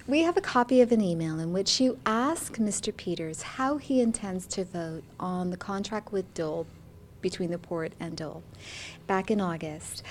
We have a copy of an email in which you ask Mr. Peters how he intends to vote on the contract with Dole, between the port and Dole, back in August.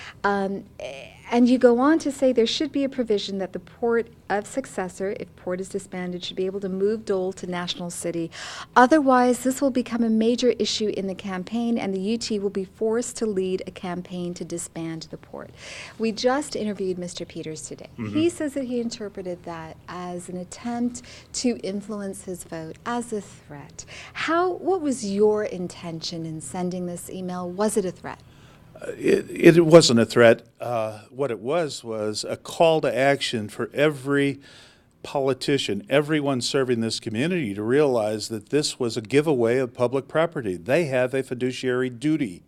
And you go on to say there should be a provision that the port of successor, if port is disbanded, should be able to move Dole to National City. Otherwise, this will become a major issue in the campaign, and the UT will be forced to lead a campaign to disband the port. We just interviewed Mr. Peters today. He says that he interpreted that as an attempt to influence his vote, as a threat. What was your intention in sending this email? Was it a threat? It wasn't a threat. What it was a call to action for every politician, everyone serving this community, to realize that this was a giveaway of public property. They have a fiduciary duty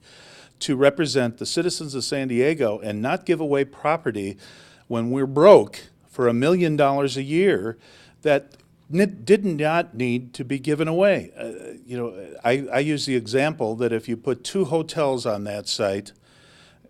to represent the citizens of San Diego and not give away property when we're broke for $1 million a year that did not need to be given away. I use the example that if you put 2 hotels on that site,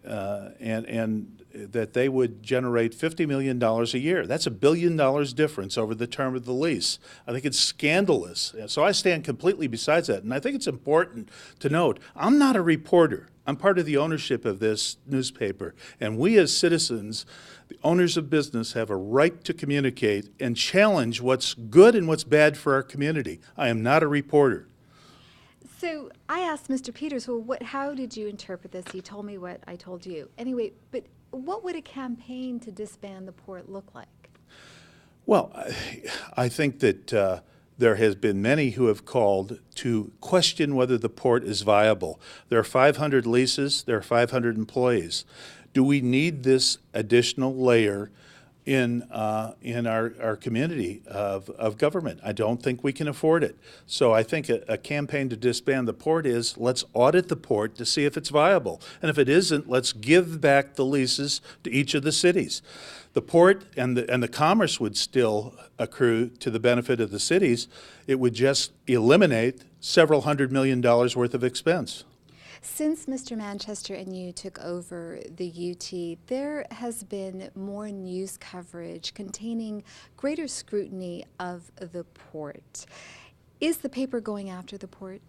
and that they would generate $50 million a year. That's $1 billion difference over the term of the lease. I think it's scandalous. So I stand completely beside that. And I think it's important to note, I'm not a reporter. I'm part of the ownership of this newspaper. And we as citizens, the owners of business, have a right to communicate and challenge what's good and what's bad for our community. I am not a reporter. So I asked Mr. Peters, well, how did you interpret this? He told me what I told you. Anyway, but what would a campaign to disband the port look like? Well, I think that there has been many who have called to question whether the port is viable. There are 500 leases. There are 500 employees. Do we need this additional layer in our community of government? I don't think we can afford it. So I think a campaign to disband the port is, let's audit the port to see if it's viable. And if it isn't, let's give back the leases to each of the cities. The port and the commerce would still accrue to the benefit of the cities. It would just eliminate several $100 million worth of expense. Since Mr. Manchester and you took over the UT, there has been more news coverage containing greater scrutiny of the port. Is the paper going after the port?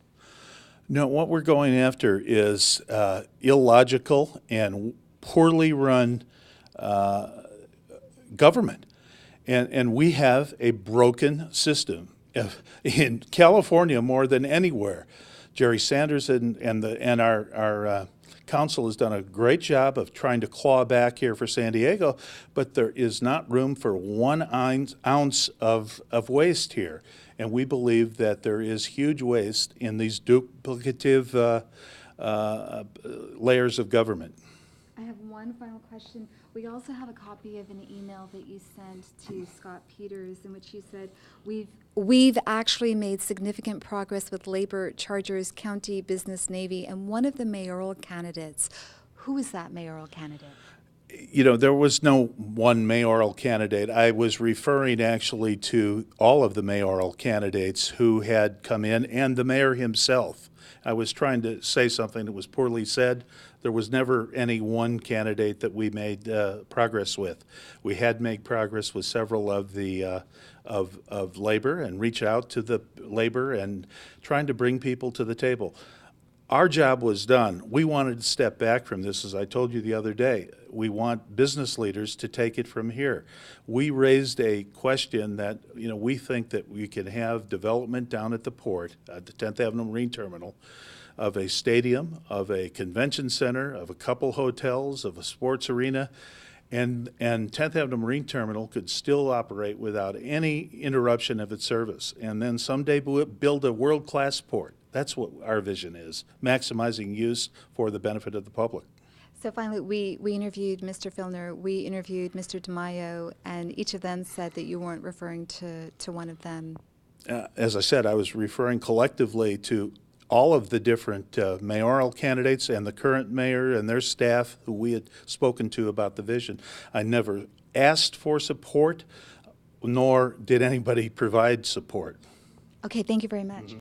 No, what we're going after is illogical and poorly run government. And we have a broken system. In California more than anywhere, Jerry Sanders and our council has done a great job of trying to claw back here for San Diego, but there is not room for 1 ounce of waste here. And we believe that there is huge waste in these duplicative layers of government. I have one final question. We also have a copy of an email that you sent to Scott Peters in which you said, we've actually made significant progress with labor, chargers, county, business, Navy, and one of the mayoral candidates. Who is that mayoral candidate? There was no one mayoral candidate. I was referring actually to all of the mayoral candidates who had come in and the mayor himself. I was trying to say something that was poorly said. There was never any one candidate that we made progress with. We had made progress with several of the of labor and reach out to the labor and trying to bring people to the table. Our job was done. We wanted to step back from this, as I told you the other day. We want business leaders to take it from here. We raised a question that, we think that we can have development down at the port, at the 10th Avenue Marine Terminal, of a stadium, of a convention center, of a couple hotels, of a sports arena, and 10th Avenue Marine Terminal could still operate without any interruption of its service. And then someday build a world-class port. That's what our vision is, maximizing use for the benefit of the public. So finally, we interviewed Mr. Filner, we interviewed Mr. DeMaio, and each of them said that you weren't referring to one of them. As I said, I was referring collectively to all of the different mayoral candidates and the current mayor and their staff who we had spoken to about the vision. I never asked for support, nor did anybody provide support. Okay, thank you very much.